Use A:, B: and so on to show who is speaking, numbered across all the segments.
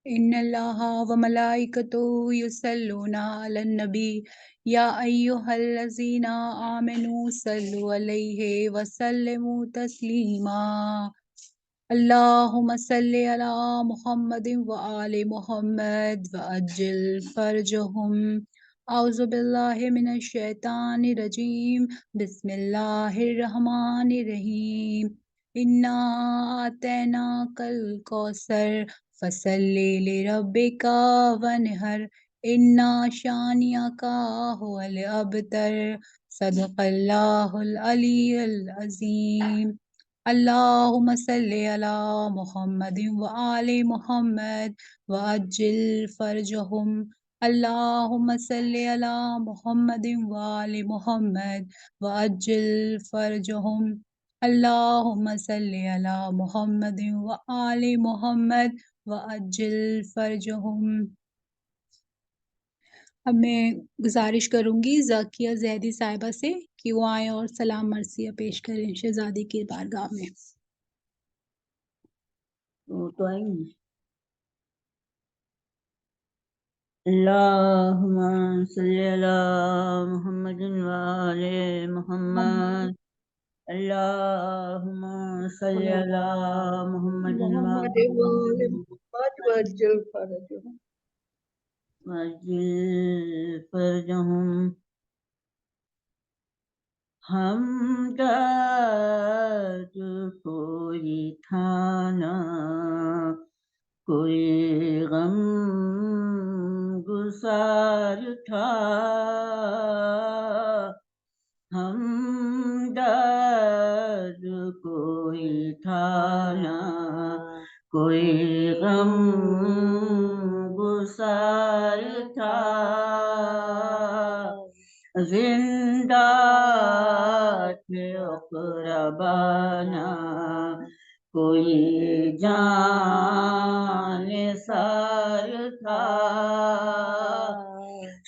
A: ان اللہ و ملائکتہ یصلون علی النبی یا ایھا الذین آمنوا صلوا علیہ وسلموا تسلیما اللہم صلی علی محمد وآل محمد وعجل فرجہم اعوذ باللہ من الشیطان الرجیم بسم اللہ الرحمن الرحیم انا اعطیناک الکوثر فصلی لربک وانحر انا شانئک هو الابتر صدق اللہ العلی العظیم اللہم صلی علی محمد وآل محمد وعجل فرجہم اللہم صلی علی محمد وآل محمد وعجل فرجہم اللہم صلی علی محمد وآل محمد وعجل فرجہم۔ اب میں گزارش کروں گی ذکیہ زیدی صاحبہ سے کہ وہ آئیں اور سلام مرثیہ پیش کریں شہزادی کی بارگاہ میں۔
B: تو آئیں گے۔ اللہم صلی علی محمد وآل محمد اللہم صلی علی محمد وآل
A: وعجل فرجہم۔
B: وعجل فرجہم۔ ہم درد کوئی تھا نہ کوئی غم گسار تھا، ہم درد کوئی تھا نہ کوئی غم گسار تھا، زندہ تھے اقربانا کوئی جان سار تھا،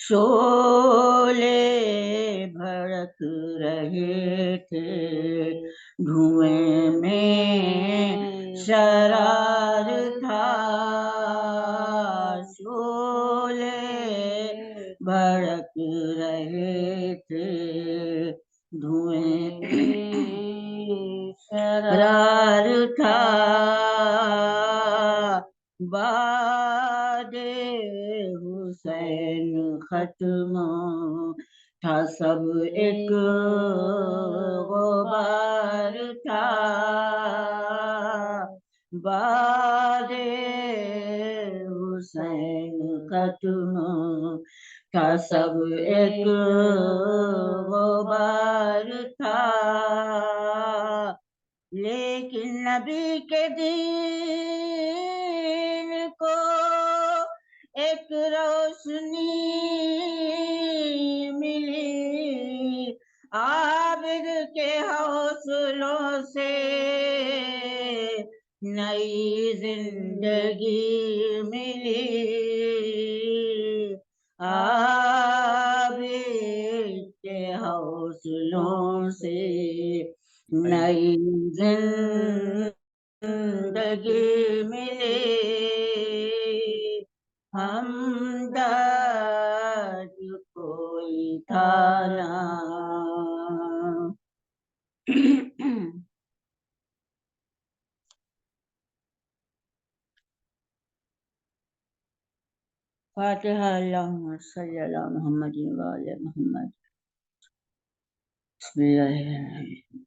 B: شعلے بھڑک رہے تھے دھوئیں میں شرار تھا، شعلے بھڑک رہے تھے دھوئیں شرار تھا، باد حسین ختم تھا سب ایک غبار تھا، باد حسین ختم تھا سب ایک غبار تھا، لیکن نبی کے دین کو ایک روشنی ملی، عابد کے حوصلوں سے نئی زندگی ملی، عابد کے حوصلوں سے نئی زندگی ملی، ہم درد کوئی تھا نہ۔ فاتحہ۔ اللہم صلی علی محمد وآل محمد۔ بسم اللہ الرحمن الرحیم۔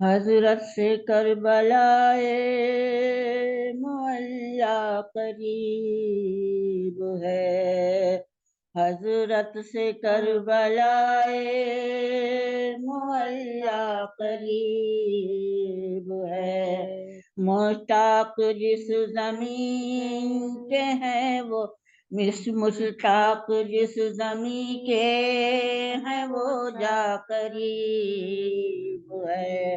B: حضرت سے کربلائے معلیٰ قریب ہے، حضرت سے کربلائے معلیٰ قریب ہے، مشتاق جس زمین کے ہیں وہ مشتاق جس زمین کے ہیں وہ جا قریب ہے،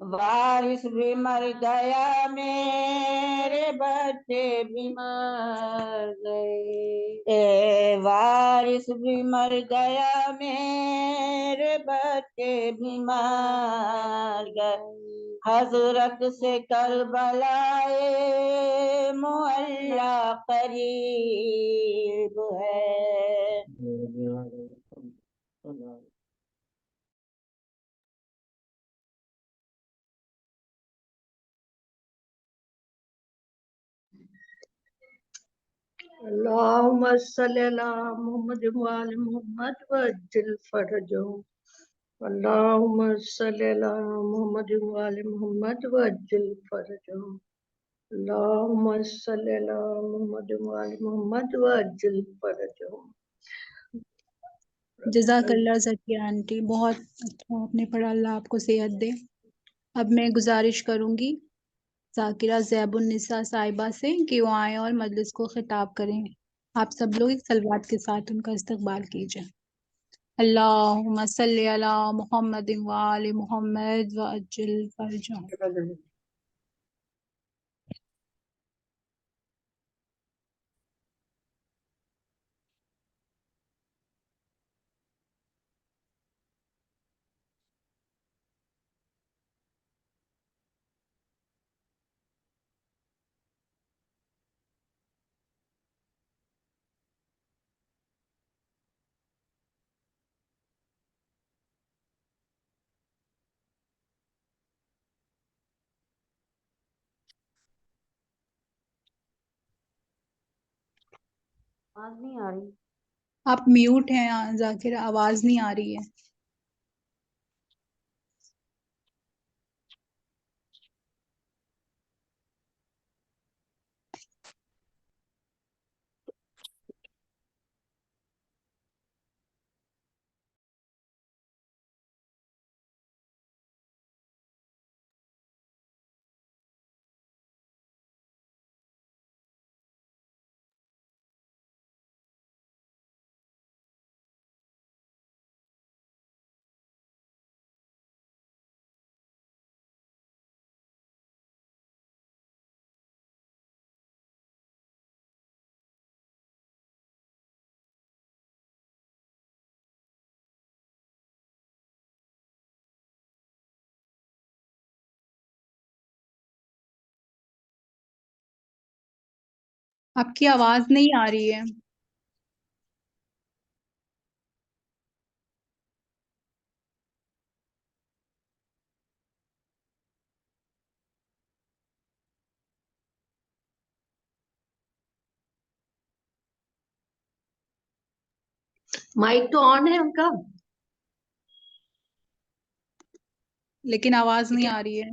B: وارث بھی مر گیا میرے بچے بھی مر گئے، وارث بھی مر گیا میرے بچے بھی مر گئے، حضرت سے کربلائے معلیٰ قریب ہے۔
C: اللهم صل على محمد وعلى محمد وعجل فرجهم. اللهم صل على محمد وعلى محمد وعجل فرجهم. اللهم صل على محمد وعلى محمد وعجل فرجهم.
A: جزاک اللہ ذکیہ آنٹی، بہت اچھا آپ نے پڑھا، اللہ آپ کو صحت دے۔ اب میں گزارش کروں گی ذاکرہ زیب النساء صاحبہ سے کہ وہ آئیں اور مجلس کو خطاب کریں۔ آپ سب لوگ ایک صلوات کے ساتھ ان کا استقبال کیجئے۔ اللہم صلی علی محمد وآل محمد وعجل فرجہ۔
B: آواز نہیں آ رہی؟
A: آپ میوٹ ہیں ذاکرہ، آواز نہیں آ رہی ہے۔ آپ کی آواز نہیں آ رہی ہے۔
C: مائک تو آن ہے ان کا،
A: لیکن آواز نہیں آ رہی ہے۔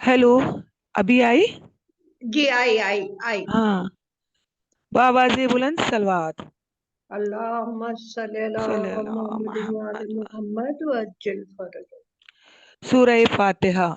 D: ہیلو، ابھی آئی؟
C: جی آئی آئی آئی۔
D: ہاں، بآواز بلند صلوات۔
C: اللهم صل على
D: صلی اللہ
C: محمد وعلى
D: محمد۔
C: محمد وعجل فرجهم.
D: سورہ فاتحہ۔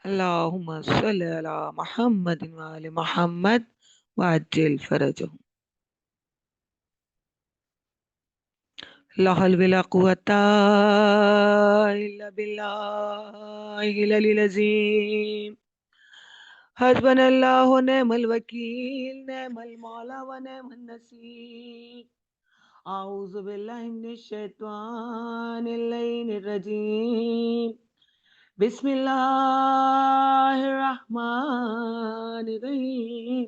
D: اللہم صلی علی محمد وعلی محمد وعجل فرجہم۔ لا حول ولا قوة الا باللہ العلی العظیم۔ حسبنا اللہ ونعم الوکیل، نعم المولا ونعم النصیر۔ اعوذ باللہ من الشیطان اللعین الرجیم، بسم اللہ الرحمن الرحیم،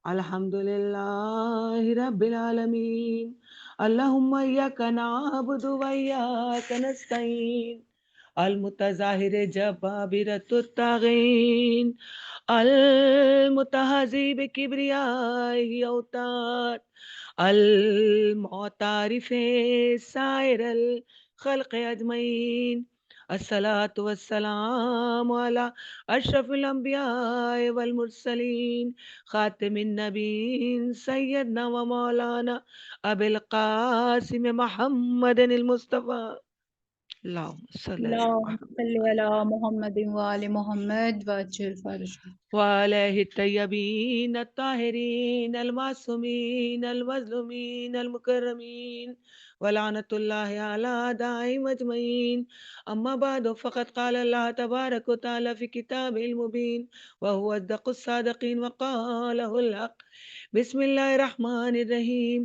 D: الحمدللہ رب العالمین، اللہم ایاک نعبد و ایاک نستعین، المتظاہر جبابرۃ الطاغین المتہذب کبریائی اوتاد المعترف سائر الخلق اجمعین الصلاۃ والسلام علی اشرف الانبیاء والمرسلین خاتم النبیین سیدنا و مولانا ابی القاسم محمد المصطفیٰ اللہم صلی علی
A: اللهم
D: محمد
A: صل على محمد وآل محمد وعجل فرجهم
D: وعلیہ الطیبین الطاہرین المعصومین المظلومین المکرمین ولعنۃ اللہ علی اعدائهم اجمعین اما بعد فقد قال اللہ تبارک و تعالی فی کتابہ المبین وهو اصدق الصادقین وقالہ الحق بسم اللہ الرحمن الرحیم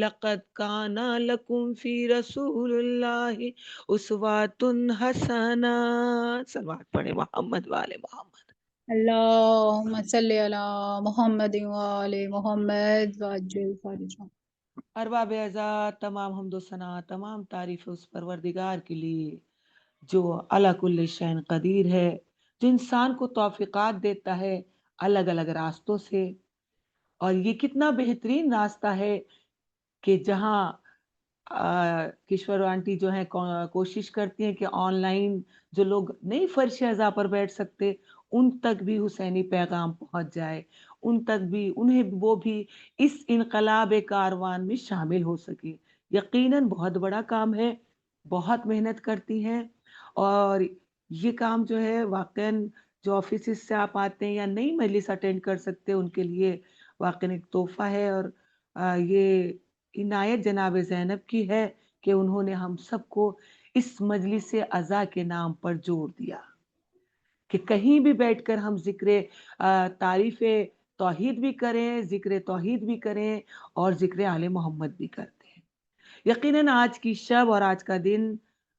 D: لقد کان لکم فی رسول اللہ اسوۃ حسنہ صلوات پڑھے محمد وآل محمد
A: اللهم صل على محمد وآل محمد وعجل فرجهم
D: ارباب اعزاز، تمام حمد و ثنا، تمام تعریف اس پروردگار کے لیے جو علی کل شیء قدیر ہے، جو انسان کو توفیقات دیتا ہے الگ الگ راستوں سے، اور یہ کتنا بہترین راستہ ہے کہ جہاں کشور آنٹی جو ہیں کوشش کرتی ہیں کہ آن لائن جو لوگ نہیں فرش اعضاء پر بیٹھ سکتے ان تک بھی حسینی پیغام پہنچ جائے، ان تک بھی انہیں وہ بھی اس انقلاب کاروان میں شامل ہو سکے۔ یقیناً بہت بڑا کام ہے، بہت محنت کرتی ہیں، اور یہ کام جو ہے واقعاً جو آفیسز سے آپ آتے ہیں یا نئی مجلس اٹینڈ کر سکتے ان کے لیے واقعاً ایک تحفہ ہے، اور یہ عنایت جناب زینب کی ہے کہ انہوں نے ہم سب کو اس مجلس عزا کے نام پر جوڑ دیا کہ کہیں بھی بیٹھ کر ہم ذکر تعریف توحید بھی کریں، ذکر توحید بھی کریں، اور ذکر آل محمد بھی کرتے ہیں۔ یقیناً آج کی شب اور آج کا دن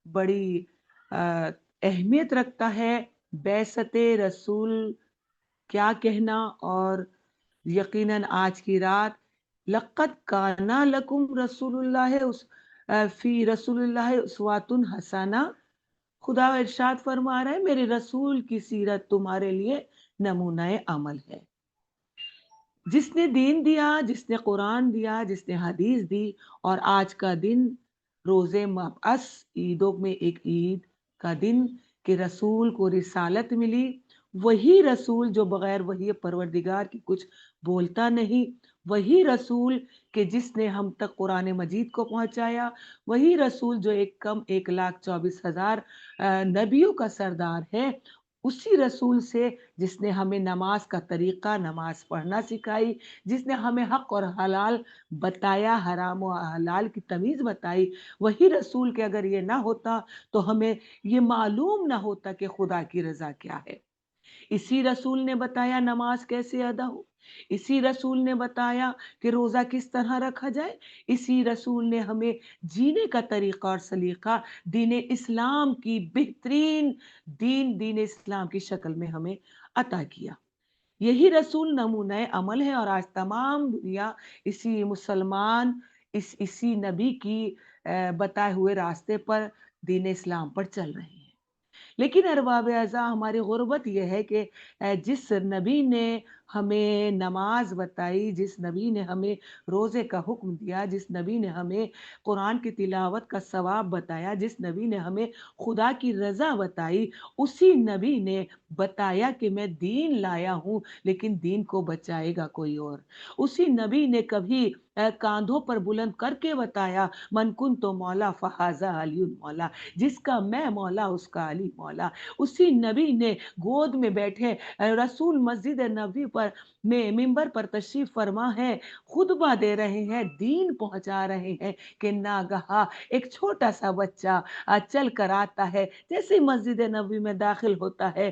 D: بڑی اہمیت رکھتا ہے۔ بعثت رسول کیا کہنا، اور یقیناً آج کی رات لقد کانا لکم رسول اللہ فی رسول اللہ اسوۃ حسنہ، خدا ارشاد فرما رہا ہے میرے رسول کی سیرت تمہارے لیے نمونہ عمل ہے۔ جس نے دین دیا، جس نے قرآن دیا، جس نے حدیث دی، اور آج کا دن روز مبعث، عیدوں میں ایک عید کا دن کہ رسول کو رسالت ملی، وہی رسول جو بغیر وحی پروردگار کی کچھ بولتا نہیں، وہی رسول کہ جس نے ہم تک قرآن مجید کو پہنچایا، وہی رسول جو 1,24,000 نبیوں کا سردار ہے، اسی رسول سے جس نے ہمیں نماز کا طریقہ، نماز پڑھنا سکھائی، جس نے ہمیں حق اور حلال بتایا، حرام و حلال کی تمیز بتائی، وہی رسول کہ اگر یہ نہ ہوتا تو ہمیں یہ معلوم نہ ہوتا کہ خدا کی رضا کیا ہے۔ اسی رسول نے بتایا نماز کیسے ادا ہو، اسی رسول نے بتایا کہ روزہ کس طرح رکھا جائے، اسی رسول نے ہمیں جینے کا طریقہ اور سلیقہ دین اسلام کی بہترین دین اسلام کی شکل میں ہمیں عطا کیا۔ یہی رسول نمونہ عمل ہے، اور آج تمام دنیا اسی مسلمان اسی نبی کی بتائے ہوئے راستے پر دین اسلام پر چل رہے ہیں۔ لیکن ارباب اعزاء، ہماری غربت یہ ہے کہ جس نبی نے ہمیں نماز بتائی، جس نبی نے ہمیں روزے کا حکم دیا، جس نبی نے ہمیں قرآن کی تلاوت کا ثواب بتایا، جس نبی نے ہمیں خدا کی رضا بتائی، اسی نبی نے بتایا کہ میں دین لایا ہوں لیکن دین کو بچائے گا کوئی اور۔ اسی نبی نے کبھی کاندھوں پر بلند کر کے بتایا من کنت مولا فہذا علی مولا، جس کا میں مولا اس کا علی مولا۔ اسی نبی نے گود میں بیٹھے رسول مسجد نبوی پر میں ممبر پر تشریف فرما ہے، خطبہ دے رہے ہیں، دین پہنچا رہے ہیں کہ ناگہاں ایک چھوٹا سا بچہ چل کر آتا ہے، جیسے مسجد نبوی میں داخل ہوتا ہے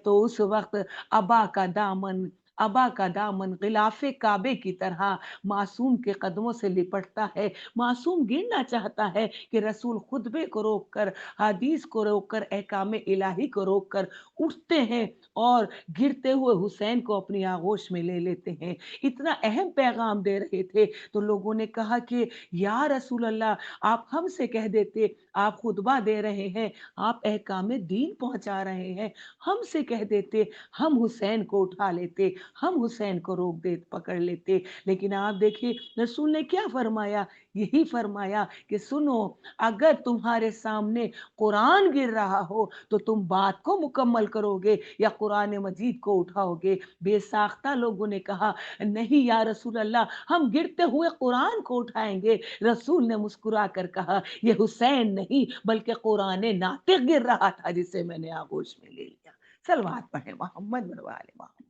D: تو اس وقت ابا کا دامن غلاف کعبے کی طرح معصوم کے قدموں سے لپٹتا ہے۔ معصوم گرنا چاہتا ہے کہ رسول خطبے کو روک کر، حدیث کو روک کر، احکام الہی کو روک کر اٹھتے ہیں اور گرتے ہوئے حسین کو اپنی آغوش میں لے لیتے ہیں۔ اتنا اہم پیغام دے رہے تھے تو لوگوں نے کہا کہ یا رسول اللہ، آپ ہم سے کہہ دیتے، آپ خطبہ دے رہے ہیں، آپ احکام دین پہنچا رہے ہیں، ہم سے کہہ دیتے، ہم حسین کو اٹھا لیتے، ہم حسین کو روک دے پکڑ لیتے، لیکن آپ دیکھیے رسول نے کیا فرمایا، یہی فرمایا کہ سنو، اگر تمہارے سامنے قرآن گر رہا ہو تو تم بات کو مکمل کرو گے یا قرآن مجید کو اٹھاؤ گے؟ بے ساختہ لوگوں نے کہا نہیں یا رسول اللہ، ہم گرتے ہوئے قرآن کو اٹھائیں گے۔ رسول نے مسکرا کر کہا یہ حسین نہیں بلکہ قرآن ناطق گر رہا تھا جسے میں نے آغوش میں لے لیا۔ صلوات پڑھیں محمد وآل محمد۔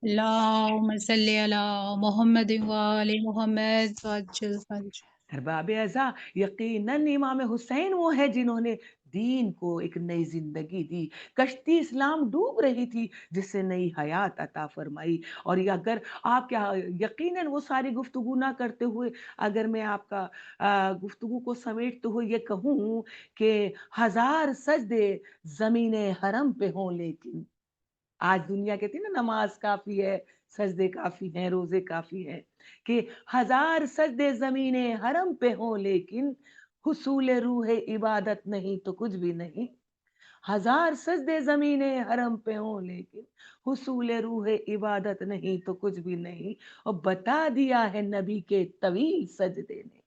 A: اللہم صلی علی محمد وآل محمد وعجل فرج۔
D: ارباب اعزا، یقیناً امام حسین وہ ہے جنہوں نے دین کو ایک نئی زندگی دی، کشتی اسلام ڈوب رہی تھی جسے نئی حیات عطا فرمائی۔ اور یہ اگر آپ کیا یقیناً وہ ساری گفتگو نہ کرتے ہوئے اگر میں آپ کا گفتگو کو سمیٹتے ہوئے یہ کہوں کہ 1000 سجدے زمین حرم پہ ہوں، لیکن آج دنیا کہتی ہے نا نماز کافی ہے، سجدے کافی ہیں، روزے کافی ہیں، کہ 1000 سجدے زمین حرم پہ ہوں لیکن حصول روح عبادت نہیں تو کچھ بھی نہیں۔ 1000 سجدے زمین حرم پہ ہوں لیکن حصول روح عبادت نہیں تو کچھ بھی نہیں۔ اور بتا دیا ہے نبی کے طویل سجدے نے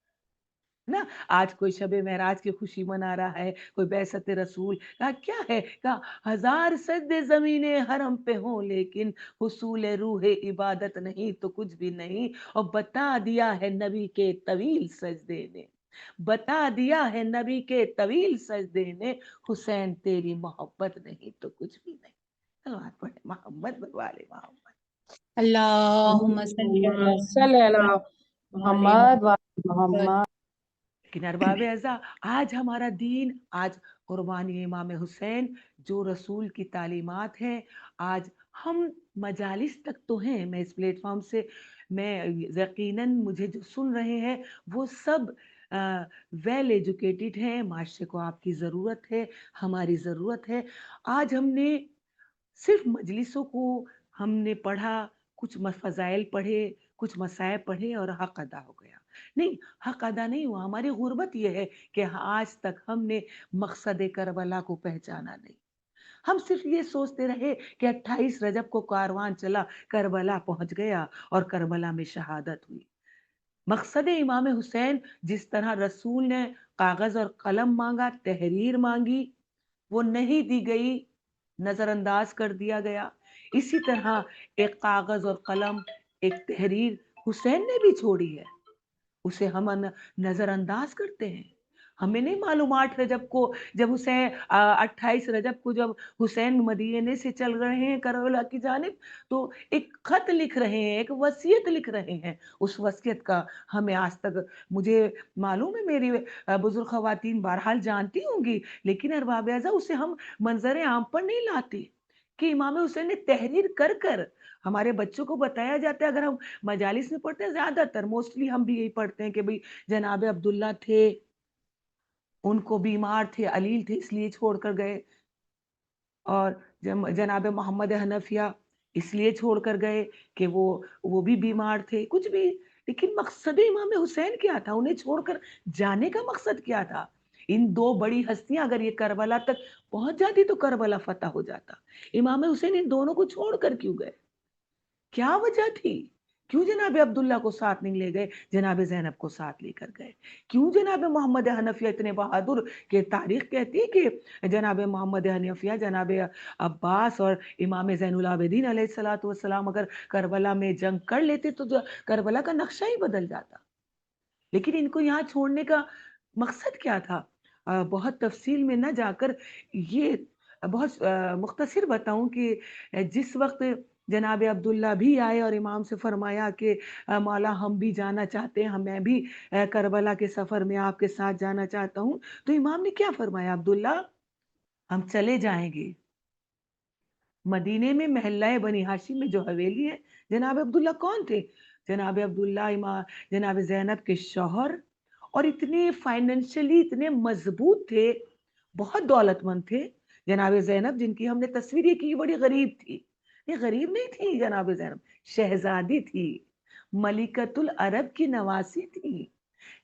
D: نا۔ آج کوئی شب معراج کی خوشی منا رہا ہے، کوئی بعثت رسول، کہا کیا ہے، کہا 1000 سجدے زمین حرم پہ ہوں لیکن حصول روح عبادت نہیں تو کچھ بھی نہیں۔ اور بتا دیا ہے نبی کے طویل سجدے نے، بتا دیا ہے نبی کے طویل سجدے نے، حسین تیری محبت نہیں تو کچھ بھی نہیں۔ صلوات پڑھیں محمد والے محمد۔
A: اللہم صلی علی
B: صلی اللہ محمد و
A: محمد۔
B: محمد۔
D: لیکن ارباب اعزا، آج ہمارا دین، آج قربانی امام حسین جو رسول کی تعلیمات ہیں، آج ہم مجالس تک تو ہیں، میں اس پلیٹ فارم سے میں یقیناً مجھے جو سن رہے ہیں وہ سب ویل ایجوکیٹڈ ہیں، معاشرے کو آپ کی ضرورت ہے، ہماری ضرورت ہے۔ آج ہم نے صرف مجلسوں کو ہم نے پڑھا، کچھ فضائل پڑھے، کچھ مصائب پڑھے اور حق ادا ہو گیا، نہیں، حق ادا نہیں ہوا۔ ہماری غربت یہ ہے کہ آج تک ہم نے مقصد کربلا کو پہچانا نہیں۔ ہم صرف یہ سوچتے رہے کہ 28 رجب کو کاروان چلا، کربلا پہنچ گیا اور کربلا میں شہادت ہوئی۔ مقصد امام حسین، جس طرح رسول نے کاغذ اور قلم مانگا، تحریر مانگی، وہ نہیں دی گئی، نظر انداز کر دیا گیا، اسی طرح ایک کاغذ اور قلم، ایک تحریر حسین نے بھی چھوڑی ہے، اسے ہم نظر انداز کرتے ہیں۔ ہمیں نہیں معلوم 8 رجب کو جب حسین 28 رجب کو جب حسین مدینے سے چل رہے ہیں کربلا کی جانب، تو ایک خط لکھ رہے ہیں، ایک وصیت لکھ رہے ہیں، اس وصیت کا ہمیں آج تک، مجھے معلوم ہے میری بزرگ خواتین بہرحال جانتی ہوں گی، لیکن ارباب اعزا اسے ہم منظر عام پر نہیں لاتے کہ امام حسین نے تحریر کر کر ہمارے بچوں کو بتایا جاتا ہے۔ اگر ہم مجالس میں پڑھتے ہیں، زیادہ تر موسٹلی ہم بھی یہی پڑھتے ہیں کہ بھئی جناب عبداللہ تھے، ان کو بیمار تھے، علیل تھے، اس لیے چھوڑ کر گئے، اور جناب محمد حنفیہ اس لیے چھوڑ کر گئے کہ وہ بھی بیمار تھے، کچھ بھی، لیکن مقصد امام حسین کیا تھا، انہیں چھوڑ کر جانے کا مقصد کیا تھا؟ ان دو بڑی ہستیاں اگر یہ کربلا تک پہنچ جاتی تو کربلا فتح ہو جاتا، امام حسین ان دونوں کو چھوڑ کر کیوں گئے؟ کیا وجہ تھی؟ کیوں جناب عبداللہ کو ساتھ نہیں لے گئے، جناب زینب کو ساتھ لے کر گئے؟ کیوں جناب محمد حنفیہ اتنے بہادر کہ تاریخ کہتی ہے کہ جناب محمد حنفیہ، جناب عباس اور امام زین العابدین علیہ السلام اگر کربلا میں جنگ کر لیتے تو کربلا کا نقشہ ہی بدل جاتا، لیکن ان کو یہاں چھوڑنے کا مقصد کیا تھا؟ بہت تفصیل میں نہ جا کر یہ بہت مختصر بتاؤں کہ جس وقت جناب عبداللہ بھی آئے اور امام سے فرمایا کہ مولا ہم بھی جانا چاہتے ہیں، میں بھی کربلا کے سفر میں آپ کے ساتھ جانا چاہتا ہوں، تو امام نے کیا فرمایا؟ عبداللہ ہم چلے جائیں گے، مدینے میں محلہ بنی ہاشم میں جو حویلی ہے، جناب عبداللہ کون تھے؟ جناب عبداللہ جناب زینب کے شوہر، اور اتنے فائنینشلی اتنے مضبوط تھے، بہت دولت مند تھے۔ جناب زینب جن کی ہم نے تصویر کی، بڑی غریب تھی، یہ غریب نہیں تھی، جناب زینب شہزادی تھی، ملکۃ العرب کی نواسی تھی،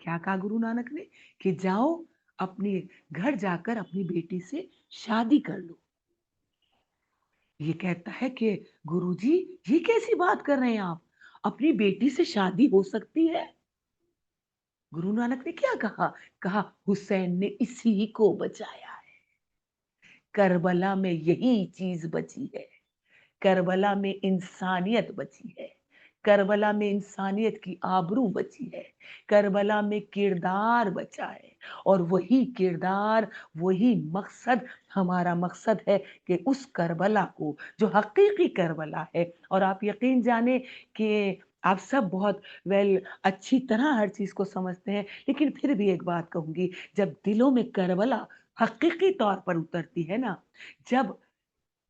D: کیا کہا گرو نانک نے کہ جاؤ اپنے گھر جا کر اپنی بیٹی سے شادی کر لو. یہ کہتا ہے کہ گرو جی یہ کیسی بات کر رہے ہیں آپ, اپنی بیٹی سے شادی ہو سکتی ہے؟ گرو نانک نے کیا کہا؟ کہا حسین نے اسی کو بچایا ہے, کربلا میں یہی چیز بچی ہے, کربلا میں انسانیت بچی ہے, کربلا میں انسانیت کی آبرو بچی ہے, کربلا میں کردار بچا ہے, اور وہی کردار وہی مقصد ہمارا مقصد ہے کہ اس کربلا کو جو حقیقی کربلا ہے, اور آپ یقین جانیں کہ آپ سب بہت اچھی طرح ہر چیز کو سمجھتے ہیں, لیکن پھر بھی ایک بات کہوں گی, جب دلوں میں کربلا حقیقی طور پر اترتی ہے نا, جب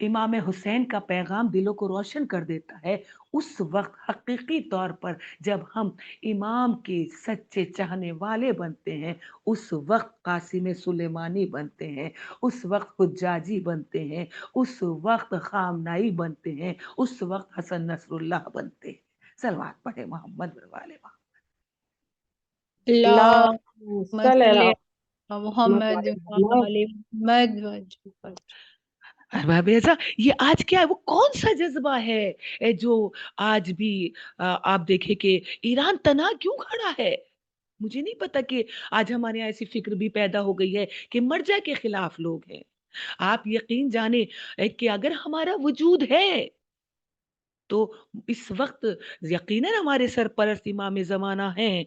D: امام حسین کا پیغام دلوں کو روشن کر دیتا ہے, اس وقت حقیقی طور پر جب ہم امام کے سچے چاہنے والے بنتے ہیں, اس وقت قاسم سلیمانی بنتے ہیں, اس وقت حجاجی بنتے ہیں, اس وقت خامنائی بنتے ہیں, اس وقت حسن نصر اللہ بنتے ہیں. صلوات پڑھے محمد والے
A: اللہم
B: صلی
A: صلی
B: اللہ
A: علی محمد وعلی محمد.
D: ایسا یہ آج کیا ہے, وہ کون سا جذبہ ہے جو آج بھی آپ دیکھیں کہ ایران تنہا کیوں کھڑا ہے؟ مجھے نہیں پتا کہ آج ہمارے یہاں ایسی فکر بھی پیدا ہو گئی ہے کہ مرجع کے خلاف لوگ ہیں. آپ یقین جانیں کہ اگر ہمارا وجود ہے تو اس وقت یقیناً ہمارے سرپرست امام زمانہ ہیں,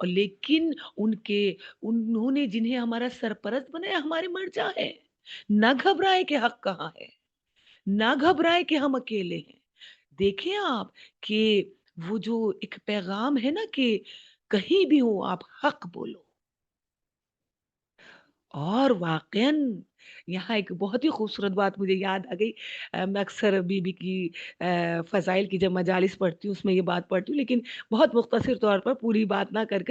D: لیکن انہوں نے جنہیں ہمارا سرپرست بنایا ہمارے مرجع ہیں. نہ گھبرائے کہ حق کہاں ہے, نہ گھبرائے کہ ہم اکیلے ہیں. دیکھیں آپ کہ وہ جو ایک پیغام ہے نا کہ کہیں بھی ہو آپ حق بولو. اور واقعاً یہاں ایک بہت ہی خوبصورت بات مجھے یاد آ گئی. میں اکثر بی بی کی فضائل کی جب مجالس پڑھتی ہوں اس میں یہ بات پڑھتی ہوں, لیکن بہت مختصر طور پر پوری بات نہ کر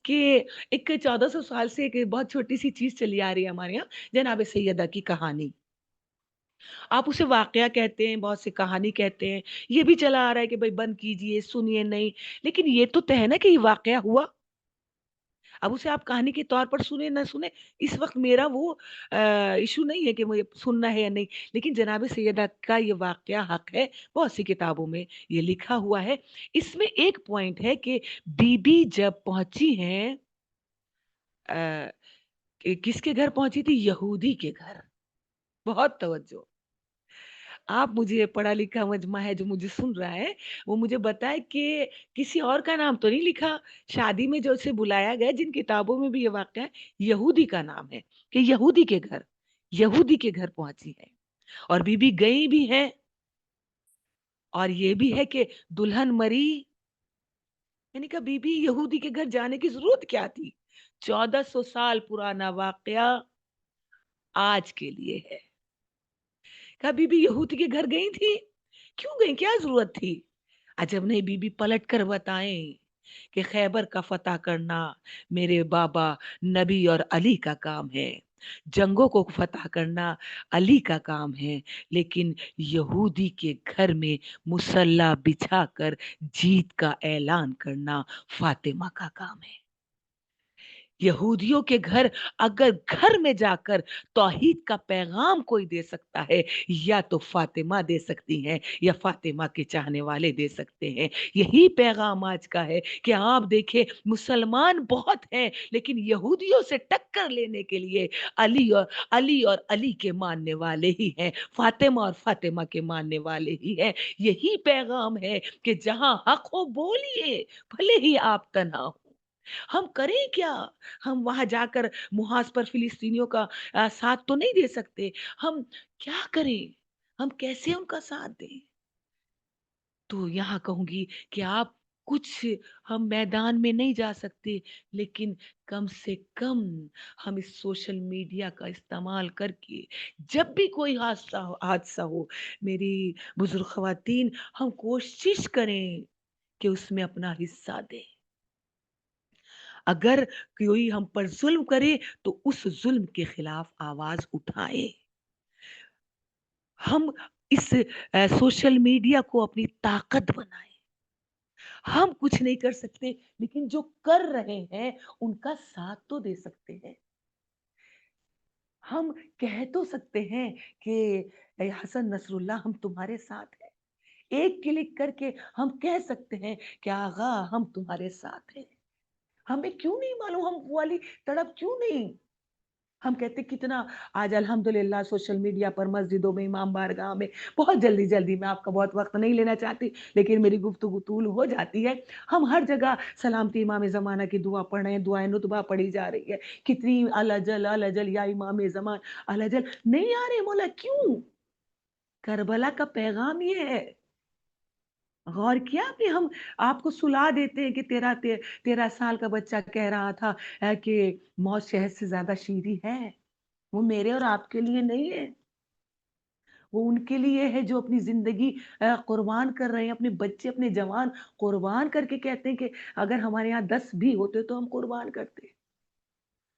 D: کہ ایک 1400 سال سے ایک بہت چھوٹی سی چیز چلی آ رہی ہے ہمارے یہاں, جناب سیدہ کی کہانی. آپ اسے واقعہ کہتے ہیں, بہت سے کہانی کہتے ہیں, یہ بھی چلا آ رہا ہے کہ بھائی بند کیجئے سنیے نہیں, لیکن یہ تو طے ہے نا کہ یہ واقعہ ہوا. اب اسے آپ کہانی کے طور پر سنیں نہ سنیں, اس وقت میرا وہ ایشو نہیں ہے کہ مجھے سننا ہے یا نہیں, لیکن جناب سیدہ کا یہ واقعہ حق ہے, بہت سی کتابوں میں یہ لکھا ہوا ہے. اس میں ایک پوائنٹ ہے کہ بی بی جب پہنچی ہیں کس کے گھر پہنچی تھی؟ یہودی کے گھر. بہت توجہ, آپ مجھے پڑھا لکھا مجمع ہے جو مجھے سن رہا ہے وہ مجھے بتائے کہ کسی اور کا نام تو نہیں لکھا شادی میں جو اسے بلایا گیا, جن کتابوں میں بھی یہ واقعہ ہے, یہودی کا نام ہے کہ یہودی کے گھر پہنچی ہے. اور بی بی گئی بھی ہے, اور یہ بھی ہے کہ دلہن مری. یعنی کہ بی بی یہودی کے گھر جانے کی ضرورت کیا تھی؟ 1400 سال پرانا واقعہ آج کے لیے ہے. کبھی بھی یہودی کے گھر گئی تھی, کیوں گئی, کیا ضرورت تھی؟ عجب نہیں بی بی پلٹ کر بتائیں کہ خیبر کا فتح کرنا میرے بابا نبی اور علی کا کام ہے, جنگوں کو فتح کرنا علی کا کام ہے, لیکن یہودی کے گھر میں مسلح بچھا کر جیت کا اعلان کرنا فاطمہ کا کام ہے. یہودیوں کے گھر اگر گھر میں جا کر توحید کا پیغام کوئی دے سکتا ہے, یا تو فاطمہ دے سکتی ہیں یا فاطمہ کے چاہنے والے دے سکتے ہیں. یہی پیغام آج کا ہے کہ آپ دیکھیں مسلمان بہت ہیں, لیکن یہودیوں سے ٹکر لینے کے لیے علی اور علی کے ماننے والے ہی ہیں, فاطمہ اور فاطمہ کے ماننے والے ہی ہیں. یہی پیغام ہے کہ جہاں حق ہو بولیے, بھلے ہی آپ تنہا ہو. ہم کریں کیا؟ ہم وہاں جا کر محاذ پر فلسطینیوں کا ساتھ تو نہیں دے سکتے. ہم کیا کریں؟ ہم کیسے ان کا ساتھ دیں؟ تو یہاں کہوں گی کہ آپ کچھ ہم میدان میں نہیں جا سکتے, لیکن کم سے کم ہم اس سوشل میڈیا کا استعمال کر کے جب بھی کوئی حادثہ ہو میری بزرگ خواتین, ہم کوشش کریں کہ اس میں اپنا حصہ دیں. اگر کوئی ہم پر ظلم کرے تو اس ظلم کے خلاف آواز اٹھائیں. ہم اس سوشل میڈیا کو اپنی طاقت بنائیں. ہم کچھ نہیں کر سکتے لیکن جو کر رہے ہیں ان کا ساتھ تو دے سکتے ہیں. ہم کہہ تو سکتے ہیں کہ اے حسن نصر اللہ ہم تمہارے ساتھ ہیں. ایک کلک کر کے ہم کہہ سکتے ہیں کہ آغا ہم تمہارے ساتھ ہیں. ہمیں کیوں نہیں معلوم, ہم وہ والی تڑپ کیوں نہیں. ہم کہتے کتنا آج الحمدللہ سوشل میڈیا پر, مسجدوں میں, امام بارگاہ میں, بہت جلدی میں آپ کا بہت وقت نہیں لینا چاہتی لیکن میری گفتگو طول ہو جاتی ہے. ہم ہر جگہ سلامتی امام زمانہ کی دعا پڑھ رہے ہیں, دعائیں نطبہ پڑھی جا رہی ہے, کتنی الجل یا امام زمان الجل نہیں آ رہے. مولا کیوں؟ کربلا کا پیغام یہ ہے. غور کیا آپ نے؟ ہم آپ کو سلا دیتے ہیں کہ 13 سال کا بچہ کہہ رہا تھا کہ موت شہد سے زیادہ شیریں ہے. وہ میرے اور آپ کے لیے نہیں ہے, وہ ان کے لیے ہے جو اپنی زندگی قربان کر رہے ہیں, اپنے بچے اپنے جوان قربان کر کے کہتے ہیں کہ اگر ہمارے یہاں 10 بھی ہوتے تو ہم قربان کرتے.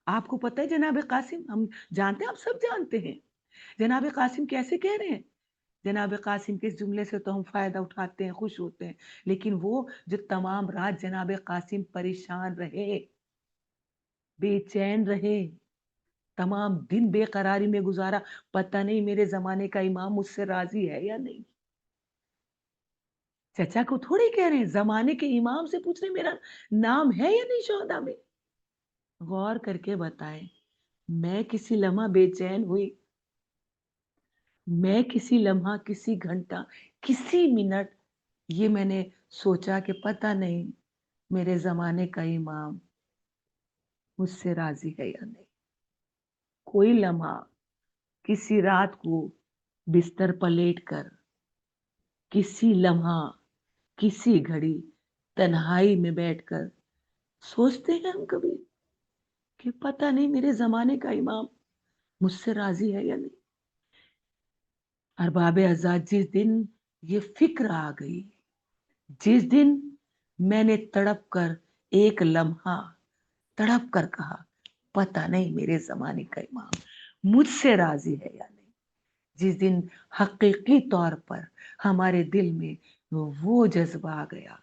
D: آپ کو پتہ ہے جناب قاسم, ہم جانتے ہیں, آپ سب جانتے ہیں جناب قاسم کیسے کہہ رہے ہیں. جناب قاسم کے اس جملے سے تو ہم فائدہ اٹھاتے ہیں, خوش ہوتے ہیں, لیکن وہ جو تمام رات جناب قاسم پریشان رہے, بے چین رہے, تمام دن بے قراری میں گزارا, پتہ نہیں میرے زمانے کا امام مجھ سے راضی ہے یا نہیں. چچا کو تھوڑی کہہ رہے ہیں, زمانے کے امام سے پوچھ رہے ہیں میرا نام ہے یا نہیں شہداء میں. غور کر کے بتائیں, میں کسی لمحہ بے چین ہوئی؟ میں کسی لمحہ, کسی گھنٹہ, کسی منٹ یہ میں نے سوچا کہ پتہ نہیں میرے زمانے کا امام مجھ سے راضی ہے یا نہیں. کوئی لمحہ, کسی رات کو بستر پر لیٹ کر, کسی لمحہ, کسی گھڑی تنہائی میں بیٹھ کر سوچتے ہیں ہم کبھی کہ پتہ نہیں میرے زمانے کا امام مجھ سے راضی ہے یا نہیں. ارباب ازاد, جس دن یہ فکر آ گئی, جس دن میں نے تڑپ کر ایک لمحہ تڑپ کر کہا پتہ نہیں میرے زمانے کا امام مجھ سے راضی ہے یا نہیں, جس دن حقیقی طور پر ہمارے دل میں وہ جذبہ آ گیا,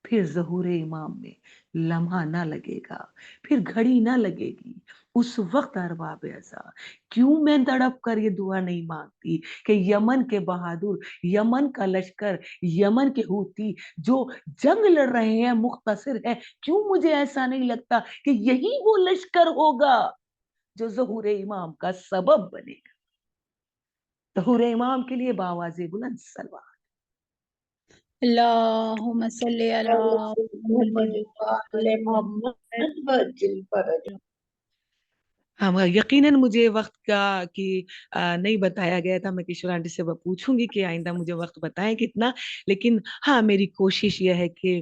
D: پھر ظہور امام میں لمحہ نہ لگے گا, پھر گھڑی نہ لگے گی. اس وقت ارباب ازا کیوں میں تڑپ کر یہ دعا نہیں مانگتی کہ یمن کے بہادر, یمن کا لشکر, یمن کے ہوتی جو جنگ لڑ رہے ہیں, مختصر ہے, کیوں مجھے ایسا نہیں لگتا کہ یہی وہ لشکر ہوگا جو ظہور امام کا سبب بنے گا. ظہور امام کے لیے باواز بلند صلوات.
A: اللہم صلی علی محمد
C: محمد وجل فرج.
D: ہاں یقیناً مجھے وقت کا کہ نہیں بتایا گیا تھا. میں کشور آنٹی سے پوچھوں گی کہ آئندہ مجھے وقت بتائیں کتنا, لیکن ہاں میری کوشش یہ ہے کہ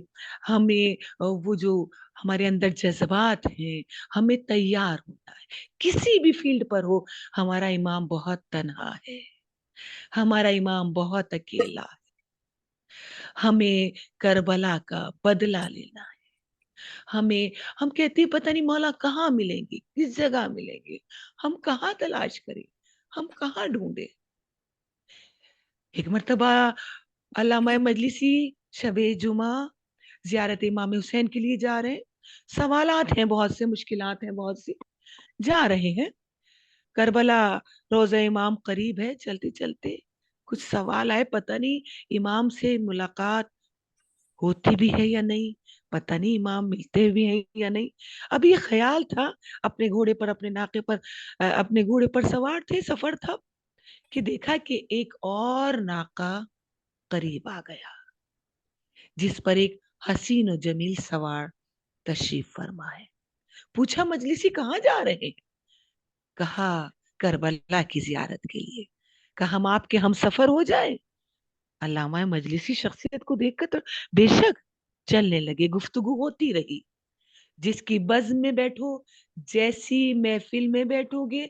D: ہمیں وہ جو ہمارے اندر جذبات ہیں ہمیں تیار ہونا ہے. کسی بھی فیلڈ پر ہو, ہمارا امام بہت تنہا ہے, ہمارا امام بہت اکیلا ہے. ہمیں کربلا کا بدلہ لینا ہے. ہم کہتے ہیں پتہ نہیں مولا کہاں ملیں گے, کس جگہ ملیں گے, ہم کہاں تلاش کریں, ہم کہاں ڈھونڈیں. ایک مرتبہ علامہ مجلسی شب جمعہ زیارت امام حسین کے لیے جا رہے ہیں. سوالات ہیں بہت سے, مشکلات ہیں بہت سی, جا رہے ہیں. کربلا روضہ امام قریب ہے, چلتے چلتے کچھ سوال آئے, پتہ نہیں امام سے ملاقات ہوتی بھی ہے یا نہیں, پتہ نہیں امام ملتے بھی ہیں یا نہیں. اب یہ خیال تھا, اپنے گھوڑے پر, اپنے ناقے پر, اپنے گھوڑے پر سوار تھے, سفر تھا کہ دیکھا کہ ایک اور ناقہ قریب آ گیا جس پر ایک حسین و جمیل سوار تشریف فرما ہے. پوچھا مجلسی کہاں جا رہے ہیں؟ کہا کربلا کی زیارت کے لیے. کہا ہم آپ کے ہم سفر ہو جائیں؟ علامہ مجلسی شخصیت کو دیکھ کر تو بے شک چلنے لگے. گفتگو ہوتی رہی. جس کی بزم میں بیٹھو, جیسی محفل میں بیٹھو گے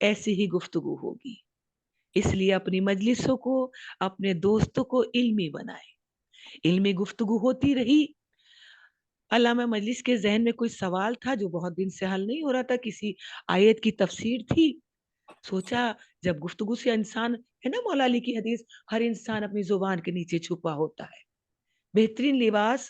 D: ایسی ہی گفتگو ہوگی. اس لیے اپنی مجلسوں کو, اپنے دوستوں کو علمی بنائے. علمی گفتگو ہوتی رہی. علامہ مجلس کے ذہن میں کوئی سوال تھا جو بہت دن سے حل نہیں ہو رہا تھا, کسی آیت کی تفسیر تھی. سوچا جب گفتگو سے انسان, ہے نا مولا علی کی حدیث, ہر انسان اپنی زبان کے نیچے چھپا ہوتا ہے. بہترین لباس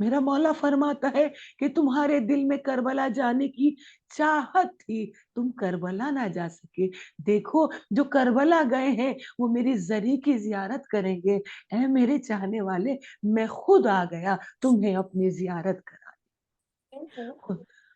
D: میرا مولا فرماتا ہے کہ تمہارے دل میں کربلا جانے کی چاہت تھی، تم کربلا نہ جا سکے، دیکھو جو کربلا گئے ہیں وہ میری زری کی زیارت کریں گے، اے میرے چاہنے والے میں خود آ گیا تمہیں اپنی زیارت کرا۔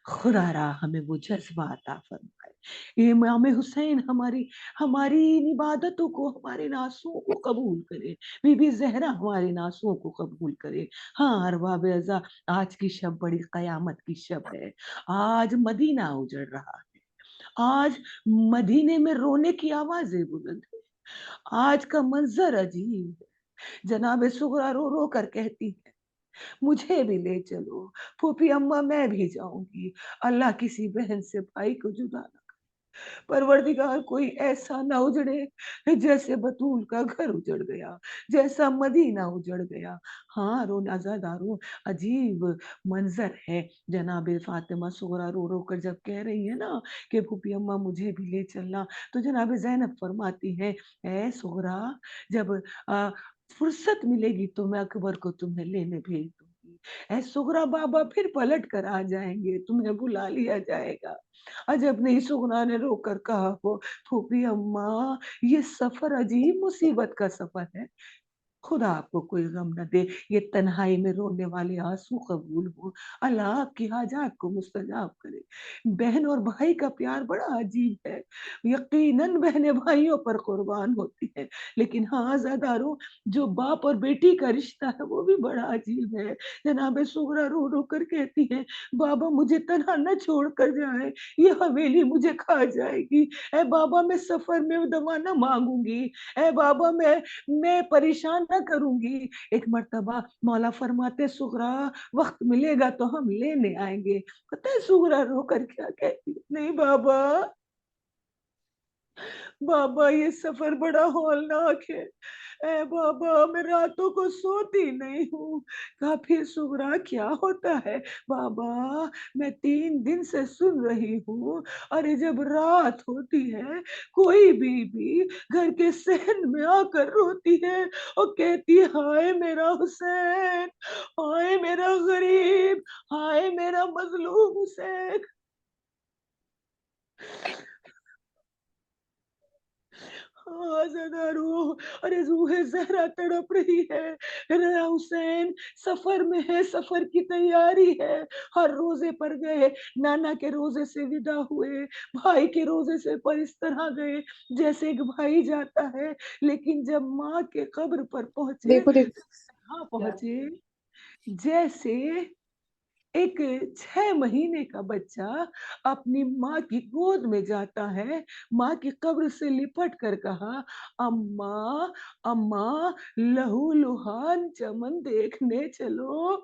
D: خدا را ہمیں وہ جذبہ عطا فرمائے، امام حسین ہماری ان عبادتوں کو، ہمارے ان آنسوؤں کو قبول کرے، بی بی زہرا ہمارے ان آنسوؤں کو قبول کرے۔ ہاں ارباب اعزا، آج کی شب بڑی قیامت کی شب ہے، آج مدینہ اجڑ رہا ہے، آج مدینے میں رونے کی آوازیں بلند ہے، آج کا منظر عجیب ہے۔ جناب صغرا رو رو کر کہتی ہے مجھے بھی لے چلو پھوپھی اماں، میں بھی جاؤں گی، اللہ کسی بہن سے بھائی کو جدا نہ کرے، پروردگار کوئی ایسا نہ اجڑے جیسے بطول کا گھر اجڑ گیا، جیسا مدینہ اجڑ گیا۔ ہاں رونا زادارو، عجیب منظر ہے۔ جناب فاطمہ صغرا رو رو کر جب کہہ رہی ہے نا کہ پھوپھی اماں مجھے بھی لے چلنا، تو جناب زینب فرماتی ہے اے صغرا، جب فرصت ملے گی تو میں اکبر کو تمہیں لینے بھیج دوں گی، اے صغرا بابا پھر پلٹ کر آ جائیں گے، تمہیں بلا لیا جائے گا۔ عجب نہیں صغرا نے رو کر کہا ہو پھوپھی اماں یہ سفر عجیب مصیبت کا سفر ہے، خدا آپ کو کوئی غم نہ دے، یہ تنہائی میں رونے والے آنسو قبول ہو، اللہ آپ کی حاجات کو مستجاب کرے۔ بہن اور بھائی کا پیار بڑا عجیب ہے، یقیناً بہنیں بھائیوں پر قربان ہوتی ہیں، لیکن ہاں عزاداروں جو باپ اور بیٹی کا رشتہ ہے وہ بھی بڑا عجیب ہے۔ جناب صغرا رو رو کر کہتی ہیں بابا مجھے تنہا نہ چھوڑ کر جائیں، یہ حویلی مجھے کھا جائے گی، اے بابا میں سفر میں دوا نہ مانگوں گی، اے بابا میں پریشان نہ کروں گی۔ ایک مرتبہ مولا فرماتے صغرا وقت ملے گا تو ہم لینے آئیں گے، پتہ ہے صغرا رو کر کیا کہتی نہیں بابا، بابا یہ سفر بڑا ہولناک ہے، اے بابا میں راتوں کو سوتی نہیں ہوں۔ کہا پھر صغرا کیا ہوتا ہے؟ بابا میں 3 دن سے سن رہی ہوں، ارے جب رات ہوتی ہے کوئی بھی گھر کے صحن میں آ کر روتی ہے اور کہتی ہائے میرا حسین، ہائے میرا غریب، ہائے میرا مظلوم حسین۔ آزادارو، ارے روح زہرا تڑپ رہی ہے، میرا حسین سفر میں ہے، سفر کی تیاری ہے، ہر روزے پر گئے، نانا کے روزے سے ودا ہوئے، بھائی کے روزے سے پر اس طرح گئے جیسے ایک بھائی جاتا ہے، لیکن جب ماں کے قبر پر پہنچے،
A: دیکھو دیکھو
D: ہاں پہنچے جیسے ایک 6 مہینے کا بچہ اپنی ماں کی گود میں جاتا ہے، ماں کی قبر سے لپٹ کر کہا اماں اماں لہو لہان چمن دیکھنے چلو،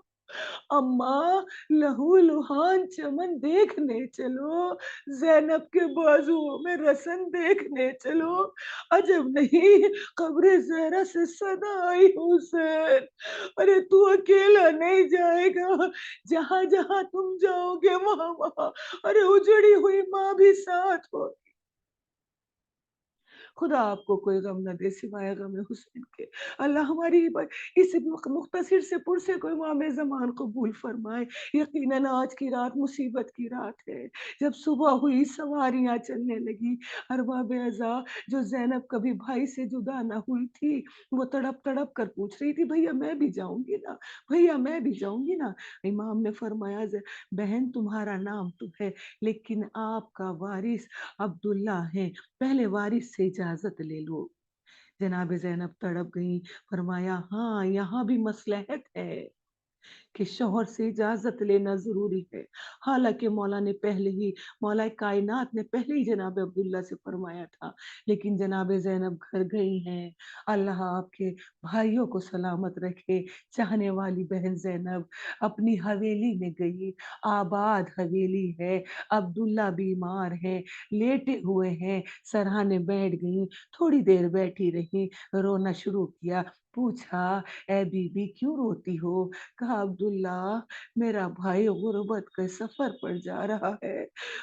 D: اماں لہو لہان چمن دیکھنے چلو، زینب کے بازوؤں میں رسن دیکھنے چلو۔ عجب نہیں قبر زہرا سے صدا آئی حسین، ارے تو اکیلا نہیں جائے گا، جہاں جہاں تم جاؤ گے وہاں وہاں ارے اجڑی ہوئی ماں بھی ساتھ ہو۔ خدا آپ کو کوئی غم نہ دے سوائے غم حسین کے، اللہ ہماری اس مختصر سے پرسے کو امام زمان قبول فرمائے۔ یقیناً آج کی رات مصیبت کی رات ہے، جب صبح ہوئی سواریاں چلنے لگی، ارباب اعزا جو زینب کبھی بھائی سے جدا نہ ہوئی تھی وہ تڑپ تڑپ کر پوچھ رہی تھی بھیا میں بھی جاؤں گی نا، بھیا میں بھی جاؤں گی نا۔ امام نے فرمایا بہن تمہارا نام تو ہے لیکن آپ کا وارث عبداللہ ہے، پہلے وارث سے اجازت لے لو۔ جناب زینب تڑپ گئی، فرمایا ہاں یہاں بھی مصلحت ہے کہ شوہر سے اجازت لینا ضروری ہے، حالانکہ مولا کائنات نے پہلے ہی جناب عبداللہ سے فرمایا تھا، لیکن جناب زینب گھر گئی ہیں، اللہ آپ کے بھائیوں کو سلامت رکھے۔ چاہنے والی بہن زینب اپنی حویلی میں گئی، آباد حویلی ہے، عبداللہ بیمار ہے، لیٹے ہوئے ہیں، سرہانے بیٹھ گئی، تھوڑی دیر بیٹھی رہی، رونا شروع کیا، پوچھا اے بی بی کیوں روتی ہو؟ کہا عبداللہ میرا بھائی غربت کے سفر پر جا رہا ہے،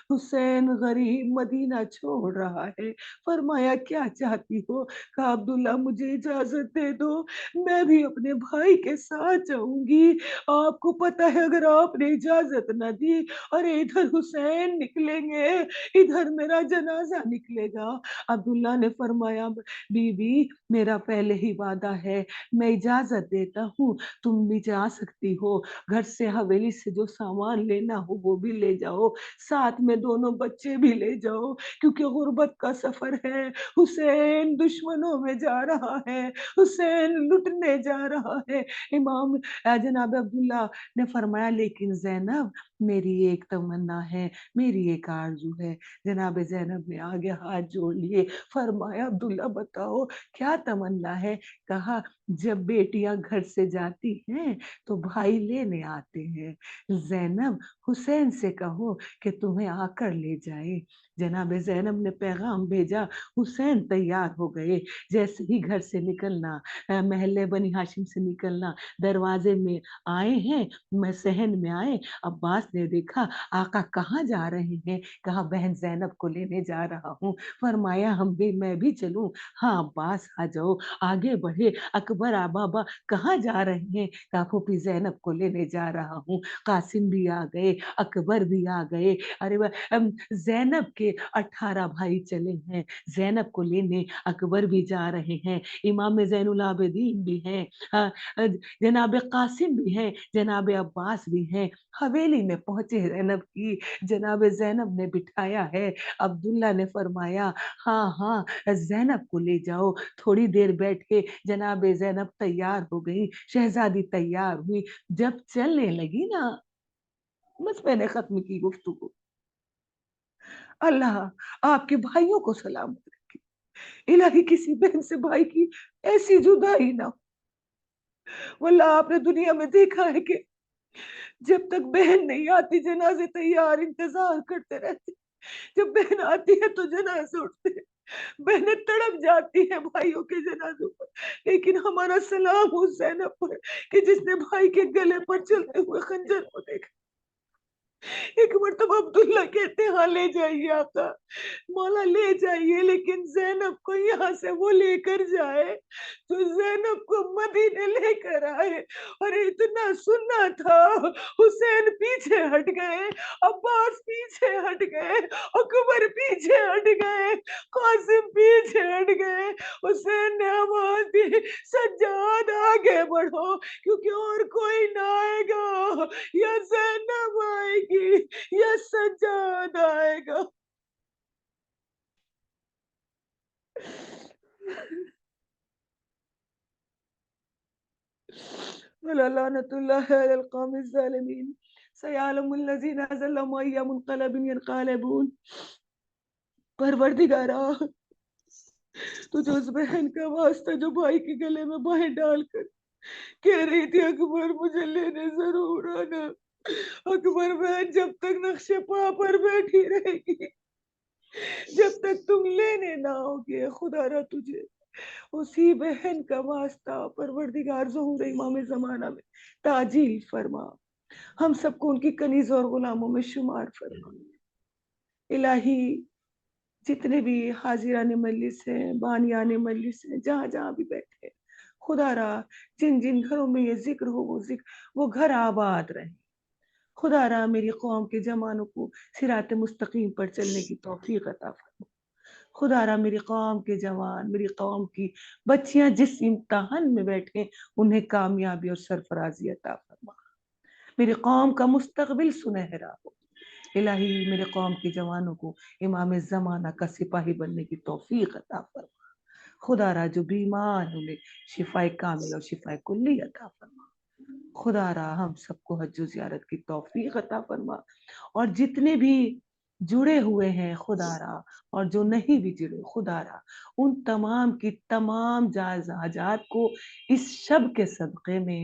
D: حسین غریب مدینہ چھوڑ رہا ہے۔ فرمایا کیا چاہتی ہو؟ کہا عبداللہ مجھے اجازت دے دو، میں بھی اپنے بھائی کے ساتھ جاؤں گی۔ آپ کو پتہ ہے اگر آپ نے اجازت نہ دی اور ادھر حسین نکلیں گے، ادھر میرا جنازہ نکلے گا۔ عبداللہ نے فرمایا بی بی میرا پہلے ہی وعدہ ہے، میں اجازت دیتا ہوں، تم بھی جا سکتی ہو، گھر سے حویلی سے جو سامان لینا ہو وہ بھی لے جاؤ، ساتھ میں دونوں بچے بھی لے جاؤ، کیونکہ غربت کا سفر ہے، حسین دشمنوں میں جا رہا ہے، حسین لٹنے جا رہا ہے۔ امام جناب عبداللہ نے فرمایا لیکن زینب میری ایک تمنا ہے، میری ایک آرزو ہے۔ جناب زینب نے آگے ہاتھ جوڑ لیے، فرمایا عبداللہ بتاؤ کیا تمنا ہے؟ کہا جب بیٹیاں گھر سے جاتی ہیں تو بھائی لینے آتے ہیں، زینب حسین سے کہو کہ تمہیں آ کر لے جائے۔ جناب زینب نے پیغام بھیجا، حسین تیار ہو گئے، جیسے ہی گھر سے نکلنا، محلے بنی ہاشم سے نکلنا، دروازے میں آئے ہیں، میں صحن میں آئے، عباس نے دیکھا آقا کہاں جا رہے ہیں؟ کہا بہن زینب کو لینے جا رہا ہوں۔ فرمایا میں بھی چلوں؟ ہاں عباس آ جاؤ۔ آگے بڑھے، اکبر بابا کہاں جا رہے ہیں؟ کہا پھوپھی زینب کو لینے جا رہا ہوں۔ قاسم بھی آ گئے، اکبر بھی آ گئے، ارے زینب کے 18 بھائی چلے ہیں، زینب کو لینے اکبر بھی جا رہے ہیں، امام زین العابدین بھی ہیں، جناب قاسم بھی ہیں، جناب عباس بھی ہیں۔ حویلی میں پہنچے زینب کی، جناب زینب نے بٹھایا ہے، عبداللہ نے فرمایا ہاں ہاں زینب کو لے جاؤ۔ تھوڑی دیر بیٹھے، جناب زینب تیار ہو گئی، شہزادی تیار ہوئی، جب چلنے لگی نا، بس میں نے ختم کی گفتگو۔ اللہ آپ کے بھائیوں کو سلامت رکھے، الہی کسی بہن سے بھائی کی ایسی جدائی نہ ہو۔ واللہ آپ نے دنیا میں دیکھا ہے کہ جب تک بہن نہیں آتی جنازے تیار انتظار کرتے رہتے، جب بہن آتی ہے تو جنازے اٹھتے ہیں، بہنیں تڑپ جاتی ہیں بھائیوں کے جنازوں پر، لیکن ہمارا سلام اس زینب پر کہ جس نے بھائی کے گلے پر چلتے ہوئے خنجر کو دیکھا۔ ایک مرتبہ عبداللہ کہتے ہاں لے جائیے آقا، مولا لے جائیے، لیکن زینب کو یہاں سے وہ لے کر جائے تو زینب کو مدینے لے کر آئے۔ اور اتنا سننا تھا، حسین پیچھے ہٹ گئے، عباس پیچھے ہٹ گئے، اکبر پیچھے ہٹ گئے، قاسم پیچھے ہٹ گئے۔ حسین نے آواز دی سجاد آگے بڑھو، کیونکہ اور کوئی نہ آئے گا، یا زینب آئے گی یا سجاد آئے گا۔ لعنت اللہ علی القوم الظالمین، سیعلم الذین ظلموا ای منقلب ینقلبون۔ پروردگارا تجھے اس بہن کا واسطہ جو بھائی کے گلے میں باہیں ڈال کر کہہ رہی تھی اکبر مجھے لینے ضرور آنا، اکبر بہن جب تک نقش پا پر بیٹھی رہے گی، جب تک تم لینے نہ ہوگے، خدا را تجھے اسی بہن کا واسطہ پروردگار ظہور امام زمانہ میں تعجیل فرما، ہم سب کو ان کی کنیز اور غلاموں میں شمار فرما۔ الہی جتنے بھی حاضران مجلس ہیں، بانیان مجلس ہیں، جہاں جہاں بھی بیٹھے، خدا را جن جن گھروں میں یہ ذکر ہو وہ گھر آباد رہیں۔ خدا را میری قوم کے جوانوں کو صراط مستقیم پر چلنے کی توفیق عطا فرما۔ خدا را میری قوم کے جوان، میری قوم کی بچیاں جس امتحان میں بیٹھے انہیں کامیابی اور سرفرازی عطا فرما۔ میری قوم کا مستقبل سنہرا ہو۔ الہی میرے قوم کے جوانوں کو امام زمانہ کا سپاہی بننے کی توفیق عطا فرما۔ خدا را جو بیمار انہیں شفا کامل اور شفا کلی عطا فرما۔ خدا را ہم سب کو حج و زیارت کی توفیق عطا فرما، اور جتنے بھی جڑے ہوئے ہیں خدا را اور جو نہیں بھی جڑے خدا را ان تمام کی تمام جائز حاجات کو اس شب کے صدقے میں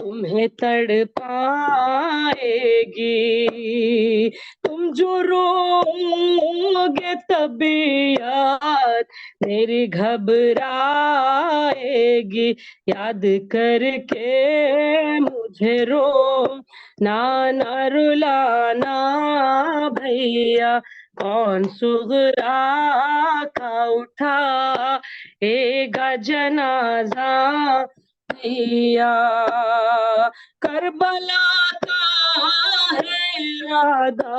E: تمہیں تڑ پائے گی. تم جو رو گے طبیعت میری گھبرائے گی. یاد کر کے مجھے رو نہ رلانا بھیا. کون صغرا کا اٹھا اے گا جنازہ بھیا. کربلا کا ہے ارادہ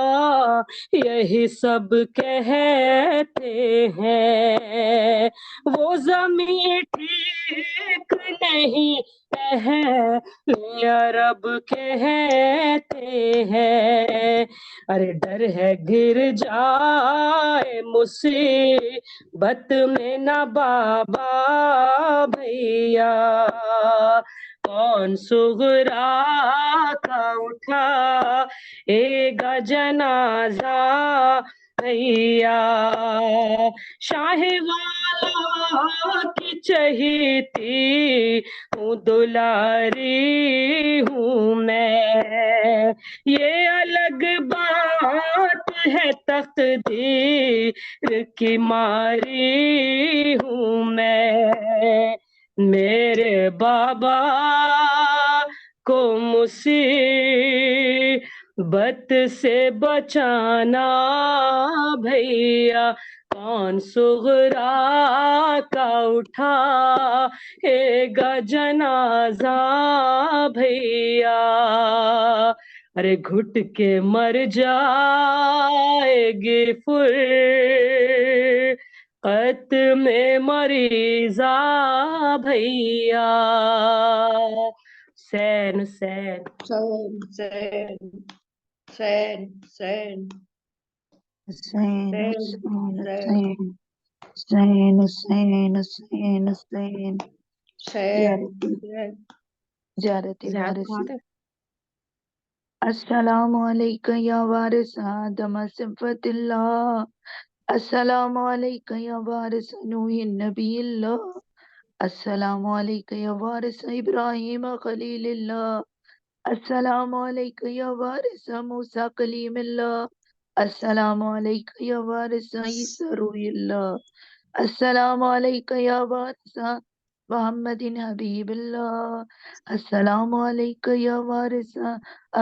E: یہی سب کہتے ہیں. وہ زمین ٹھیک نہیں اہل عرب کہتے ہیں. ارے ڈر ہے گر جائے مصیبت میں نہ بابا بھیا. کون صغرا کا اٹھا اے گا جنازہ بھیا. شاہ والا کی چہیتی ہوں دلاری ہوں میں. یہ الگ بات ہے تقدیر کی ماری ہوں میں. میرے بابا کو مصیبت سے بچانا بھیا. کون صغرا کا اٹھا اے گا جنازہ بھیا. ارے گھٹ کے مر جائے گی فرقت میں مریضہ بھیا. حسین حسین
C: حسین حسین حسین
B: حسین
C: حسین
B: حسین
C: حسین
B: حسین حسین حسین حسین.
C: حسین
B: زیارت وارث.
E: زیادہ
B: السلام علیکم یا وارث آدم صفت اللہ. السلام علیکم یا وارث نوح نبی اللہ. السلام علیکم یا وارث ابراہیم خلیل اللہ. السلام علیکم یا وارث موسیٰ کلیم اللہ. السلام علیکم یا وارث عیسیٰ روح اللہ. السلام علیکم یا وارث محمد حبیب اللہ. السلام علیکم یا وارث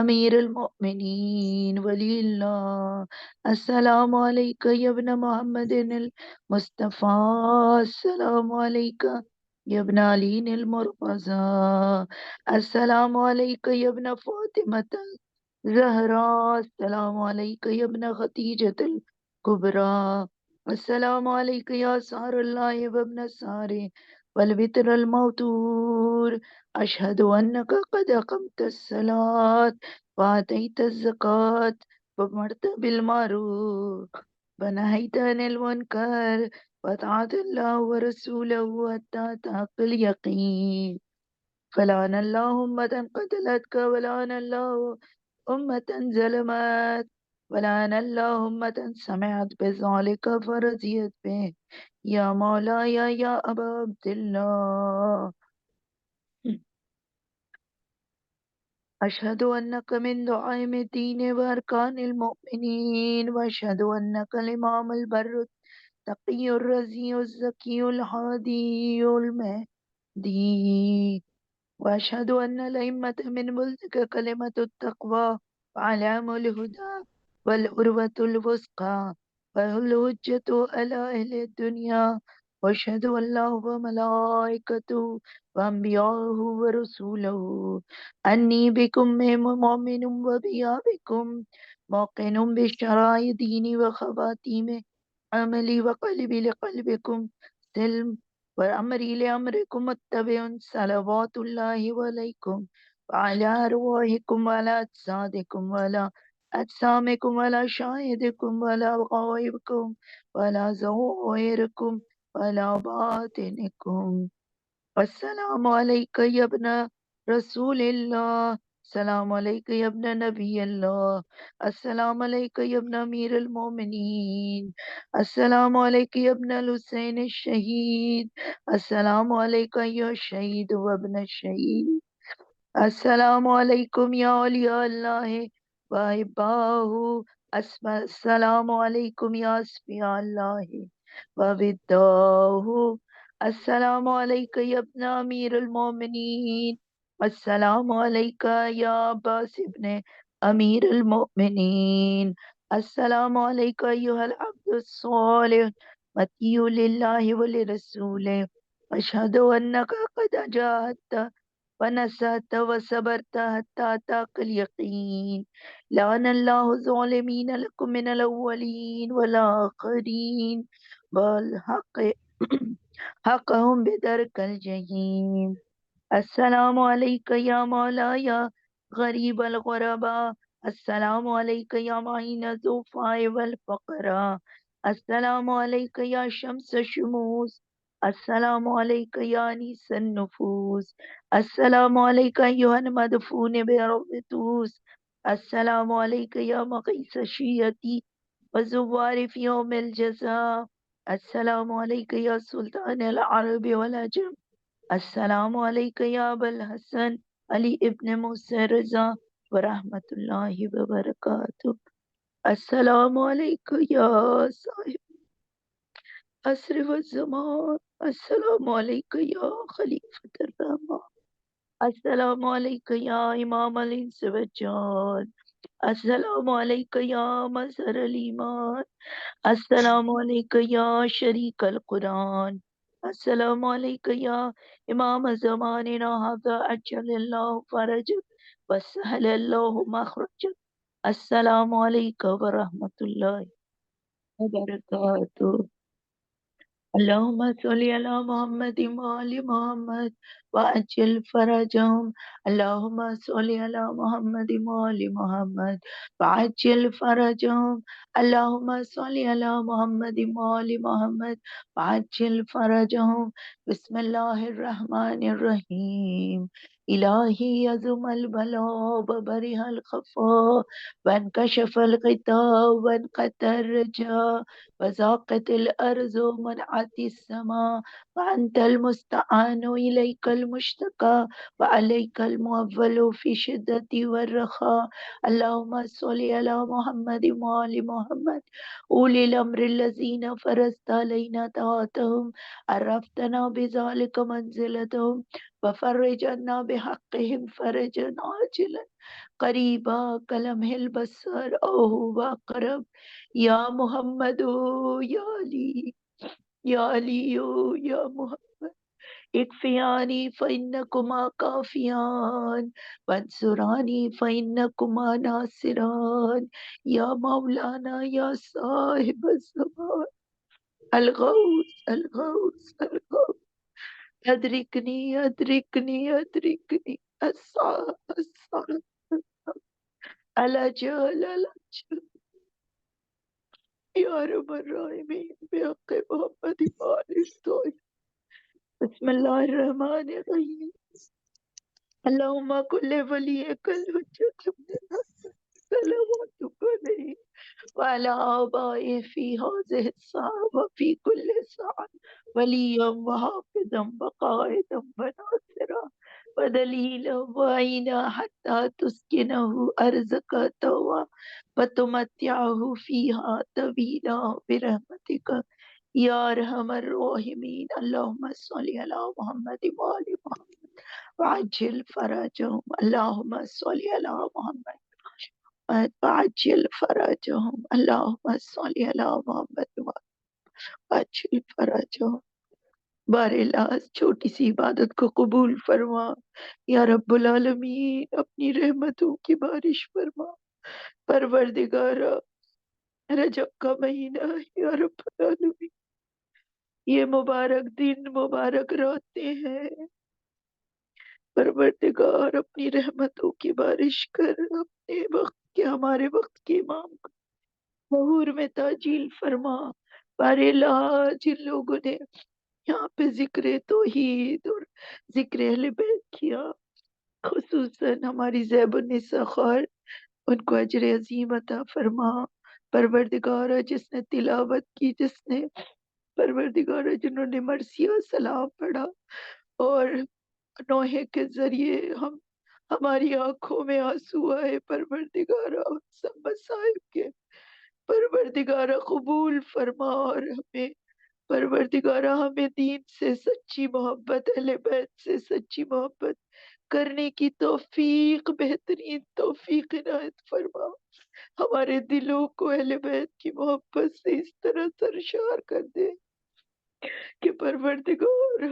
B: امیر المؤمنین ولی اللہ. السلام علیکم یا ابن محمد المصطفیٰ. السلام علیکم یا ابن علی المرتضی. السلام علیکم یا ابن فاطمۃ الزہراء. السلام علیکم یا ابن خدیجۃ الکبریٰ. السلام علیکم یا سار اللہ و ابن سار والوتر الموتور. اشہد انک قد اقمت الصلاۃ وآتیت الزکاۃ وامرت بالمعروف ونہیت عن المنکر وطاعت اللہ ورسولہ حتی اتاک الیقین. فلعن اللہ امة قتلتک ولعن اللہ امة ظلمت ولعن اللہ امة سمعت بذلک فرضیت به. یا مولاي یا ابا عبداللہ اشہد انک من دعائم الدین وارکان المؤمنین واشہد انک الامام البر التقی الرضی الزکی الحادی المہدی. واشہد ان الائمة من ملک کلمۃ التقوی وعلام الہدی والعروۃ الوثقی والحجۃ علی اہل الدنیا. واشہد اللہ وملائکتہ وانبیاءہ ورسولہ انی بکم مؤمن وبیابکم موقن بشرائع دینی وخواتیم عملی وقلبی لقلبکم سلم وامری لامرکم متبع صلوات اللہ علیکم وعلی ارواحکم وعلی اجسادکم وعلی اجسامکم وعلی شاہدکم وعلی غائبکم وعلی ظاہرکم وعلی باطنکم. السلام علیکم یا ابن رسول اللہ. السلام علیکم یا ابن نبی اللہ. السلام علیکم یا ابن امیر المومنین. السلام علیکم یا ابن الحسین الشہید. السلام علیکم یا شہید و ابن الشہید. السلام علیکم یا اولیاء اللہ وحباہ، السلام علیکم یا اسفیاء اللہ ووداہ، السلام علیکم یا ابن امیر المومنین، السلام علیکم یا عباس ابن امیر المومنین، السلام علیکم ایھا العبد الصالح مطیع للہ ولرسولہ، اشہد انک قد جاہدت ونصحت وصبرت حتى أتاك اليقين، لعن الله الظالمين لكم من الأولين والآخرين، والحق حقهم بدرك الجحيم. السلام علیکم یا مولا یا غریب الغرباء، السلام علیکم یا معین الضعفاء والفقراء، السلام علیکم یا شمس الشموس، السلام علیکم یا انیس النفوس، السلام علیکم ایھا المدفون برب طوس، السلام علیکم یا مغیث الشیعتی والزوار فی یوم الجزاء، السلام علیکم یا سلطان العرب والعجم، السلام علیکم یا ابا الحسن علی ابن موسی رضا ورحمۃ اللہ وبرکاتہ، السلام علیکم یا صاحب عصر والزمان، السلام علیکم یا خلیفۃ الرحمن، السلام علیکم یا امام الانس والجان، السلام علیکم یا مظہر الایمان، السلام علیکم یا شریک القرآن، السلام علیکم یا امام زماننا ھذا عجل اللہ فرجک وسہل اللہ مخرجک، السلام علیکم ورحمۃ اللہ وبرکاتہ، اللہم صلی علی محمد وآل محمد وعجل فرجهم، اللہم صلی علی محمد وآل محمد وعجل فرجهم، اللہم صلی علی محمد وآل محمد وعجل فرجهم، بسم اللہ الرحمن الرحیم، الہی عظم البلاء وبرح الخفاء وانکشف الغطاء وانقطع الرجاء وضاقت الأرض ومنعت السماء وأنت المستعان إليك المشتكى وعليك المؤول في الشدة والرخاء، اللهم صل على محمد وآل محمد أولي الأمر الذين فرضت علينا طاعتهم، عرفتنا بذلك منزلتهم، وفرج عنا بحقهم فرجا عاجلا قریبا کلمح البصر او هو اقرب، یا محمد یا علی، یا علی یا محمد، اکفیانی فإنکما کافیان وانصرانی فإنکما ناصران، یا مولانا یا صاحب الزمان، الغوث الغوث الغوث، ادرکنی ادرکنی ادرکنی، الساعة الأجل الأجل، یا رب الراحمین بحق محمد وآل الطاہرین، بسم اللہ الرحمن الرحیم، اللہم کل ولیک الحجۃ ابن الحسن صلواتک علیہ وعلى آبائه في هذه الساعة وفي كل ساعة وليا وحافظا وقائدا وناصرا ودليلا وعينا حتى تسكنه أرزك توا وتمتعه فيها طويلا برحمتك يا أرحم الراحمين، اللهم صل على محمد وآل محمد وعجل فرجهم، اللهم صل على محمد وعجل فرجهم، اللهم صل على محمد وعجل فرجهم، بار الہٰ چھوٹی سی عبادت کو قبول فرما یا رب العالمین، اپنی رحمتوں کی بارش فرما، پروردگارا رجب کا مہینہ ہے یا رب العالمین، یہ مبارک دن مبارک راتیں ہیں، پروردگار اپنی رحمتوں کی بارش کر، اپنے وقت کے ہمارے وقت کے امام کو ظہور میں تاجیل فرما، بار الہٰ جن لوگوں نے یہاں پہ ذکر توحید اور ذکر اہل بیت کیا، خصوصاً ہماری زیب النساء خار، ان کو اجر عظیم عطا فرما، پروردگارہ جس نے تلاوت کی، جس نے پروردگارہ جنہوں نے مرثیہ سلام پڑھا اور نوحے کے ذریعے ہم ہماری آنکھوں میں آنسو آئے پروردگارا ان سب مصائب کے، پروردگارا قبول فرما، اور ہمیں پروردگارا ہمیں دین سے سچی محبت، اہل بیت سے سچی محبت کرنے کی توفیق، بہترین توفیق عنایت فرما، ہمارے دلوں کو اہل بیت کی محبت سے اس طرح سرشار کر دے کہ پروردگار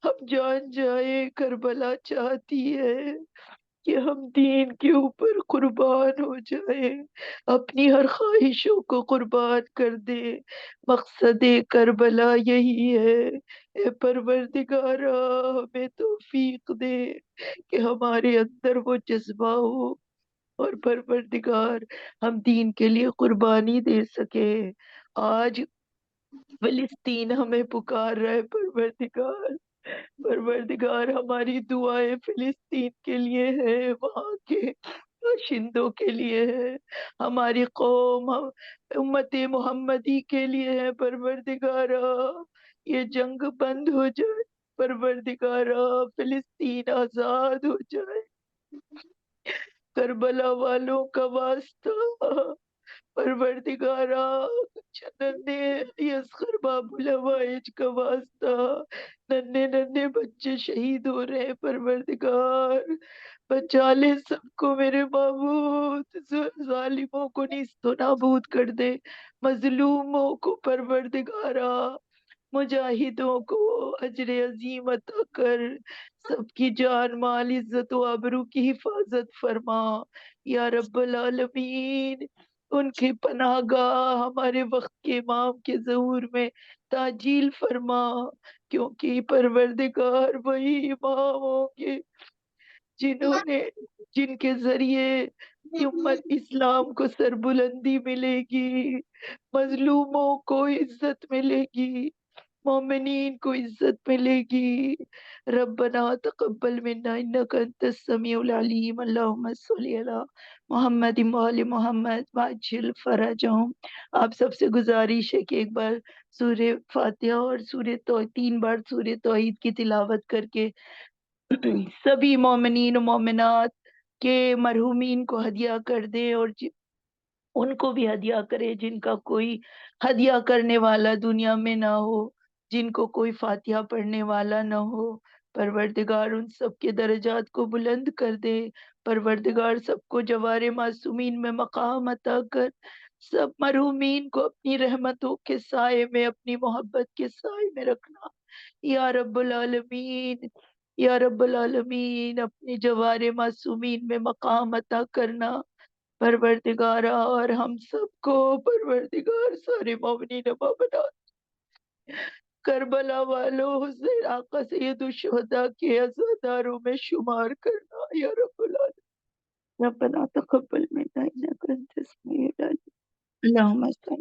B: ہم جان جائیں، کربلا چاہتی ہے کہ ہم دین کے اوپر قربان ہو جائیں، اپنی ہر خواہشوں کو قربان کر دے، مقصد کربلا یہی ہے۔ اے پروردگارا ہمیں توفیق دے کہ ہمارے اندر وہ جذبہ ہو، اور پروردگار ہم دین کے لیے قربانی دے سکے۔ آج فلسطین ہمیں پکار رہا ہے پروردگار، پروردگار ہماری دعائیں فلسطین کے لیے ہے، وہاں کے باشندوں کے لیے ہے، ہماری قوم امت محمدی کے لیے ہے پروردگارا، یہ جنگ بند ہو جائے پروردگارا، فلسطین آزاد ہو جائے، کربلا والوں کا واسطہ پروردگارا، ننے یسخر باب الہوائج کا واسطہ، ننے ننے بچے شہید ہو رہے ہیں پروردگار، بچا لے سب کو میرے معبود، ظالموں کو نیست و نابود کر دے، مظلوموں کو پروردگارا، مجاہدوں کو اجر عظیم عطا کر، سب کی جان مال عزت و آبرو کی حفاظت فرما یا رب العالمین، ان کی پناہ گاہ ہمارے وقت کے امام کے ظہور میں تعجیل فرما، کیونکہ پروردگار وہی امام ہوں گے جن کے ذریعے امت اسلام کو سربلندی ملے گی، مظلوموں کو عزت ملے گی، مومنین کو عزت ملے گی۔ ربنا تقبل منا انک انت السمیع العلیم، اللہم صلی علی محمد وآل محمد وعجل فرجہم۔ آپ سب سے گزارش ہے کہ ایک بار سورہ فاتحہ اور تین بار سورہ توحید کی تلاوت کر کے سبھی مومنین و مومنات کے مرحومین کو ہدیہ کر دیں، اور ان کو بھی ہدیہ کرے جن کا کوئی ہدیہ کرنے والا دنیا میں نہ ہو، جن کو کوئی فاتحہ پڑھنے والا نہ ہو، پروردگار ان سب کے درجات کو بلند کر دے، پروردگار سب کو جوار معصومین میں مقام عطا کر، سب مرحومین کو اپنی رحمتوں کے سائے میں، اپنی محبت کے سائے میں رکھنا یا رب العالمین، یا رب العالمین، اپنی جوار معصومین میں مقام عطا کرنا پروردگارا، اور ہم سب کو پروردگار سارے مومنین و مومنات کربلا والوں، حسین آقا سید الشہداء کے عزاداروں میں شمار کرنا یا رب العالمین۔ ربنا تقبل منا انک انت السمیع العلیم، اللہم صل